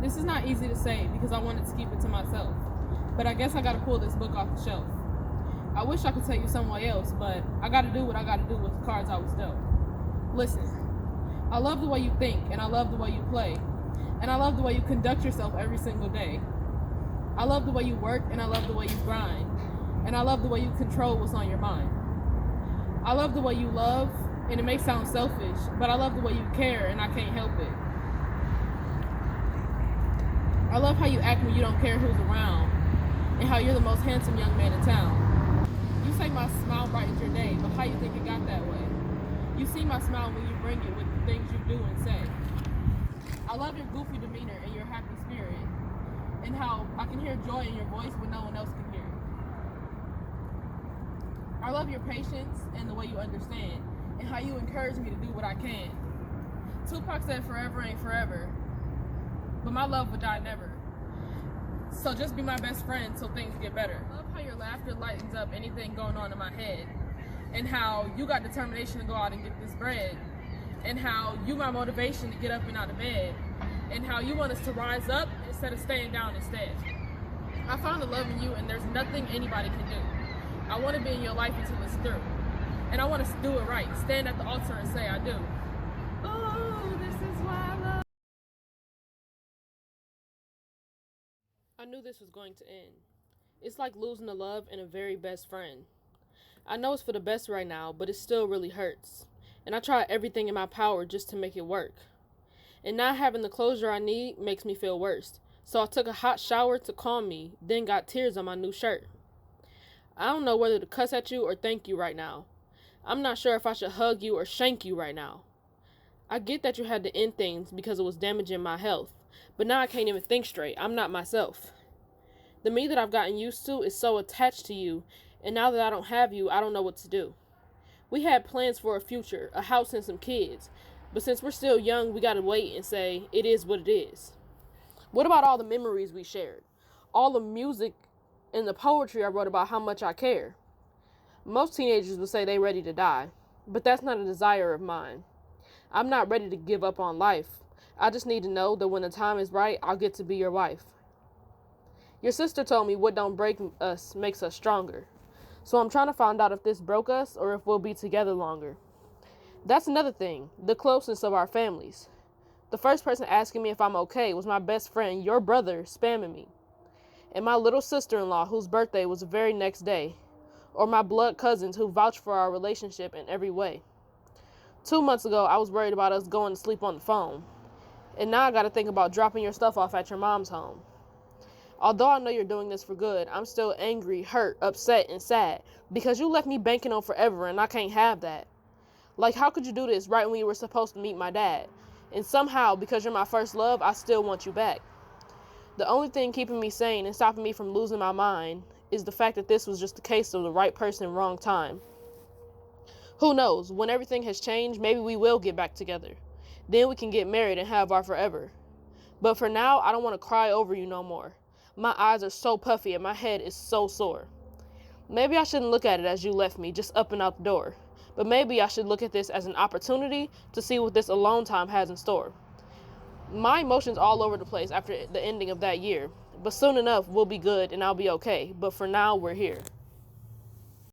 This is not easy to say because I wanted to keep it to myself. But I guess I gotta pull this book off the shelf. I wish I could tell you somebody else, but I gotta do what I gotta do with the cards I was dealt. Listen, I love the way you think, and I love the way you play. And I love the way you conduct yourself every single day. I love the way you work, and I love the way you grind. And I love the way you control what's on your mind. I love the way you love, and it may sound selfish, but I love the way you care, and I can't help it. I love how you act when you don't care who's around, and how you're the most handsome young man in town. You say my smile brightens your day, but how you think it got that way? You see my smile when you bring it with the things you do and say. I love your goofy demeanor and your happy spirit, and how I can hear joy in your voice when no one else can hear it. I love your patience and the way you understand, and how you encourage me to do what I can. Tupac said forever ain't forever, but my love would die never. So just be my best friend till things get better. I love how your laughter lightens up anything going on in my head, and how you got determination to go out and get this bread, and how you my motivation to get up and out of bed, and how you want us to rise up instead of staying down instead. I found a love in you, and there's nothing anybody can do. I want to be in your life until it's through, and I want to do it right. Stand at the altar and say I do. Oh, this is why I love. I knew this was going to end. It's like losing a love and a very best friend. I know it's for the best right now, but it still really hurts. And I try everything in my power just to make it work. And not having the closure I need makes me feel worse. So I took a hot shower to calm me, then got tears on my new shirt. I don't know whether to cuss at you or thank you right now. I'm not sure if I should hug you or shank you right now. I get that you had to end things because it was damaging my health, but now I can't even think straight. I'm not myself. The me that I've gotten used to is so attached to you, and now that I don't have you, I don't know what to do. We had plans for a future, a house and some kids, but since we're still young, we gotta wait and say, it is what it is. What about all the memories we shared? All the music and the poetry I wrote about how much I care? Most teenagers would say they're ready to die, but that's not a desire of mine. I'm not ready to give up on life. I just need to know that when the time is right, I'll get to be your wife. Your sister told me what don't break us makes us stronger. So I'm trying to find out if this broke us or if we'll be together longer. That's another thing, the closeness of our families. The first person asking me if I'm okay was my best friend, your brother, spamming me. And my little sister-in-law, whose birthday was the very next day. Or my blood cousins who vouched for our relationship in every way. 2 months ago, I was worried about us going to sleep on the phone. And now I gotta think about dropping your stuff off at your mom's home. Although I know you're doing this for good, I'm still angry, hurt, upset, and sad because you left me banking on forever and I can't have that. Like, how could you do this right when you were supposed to meet my dad? And somehow, because you're my first love, I still want you back. The only thing keeping me sane and stopping me from losing my mind is the fact that this was just the case of the right person, wrong time. Who knows, when everything has changed, maybe we will get back together. Then we can get married and have our forever. But for now, I don't want to cry over you no more. My eyes are so puffy and my head is so sore. Maybe I shouldn't look at it as you left me, just up and out the door. But maybe I should look at this as an opportunity to see what this alone time has in store. My emotions all over the place after the ending of that year. But soon enough, we'll be good and I'll be okay. But for now, we're here.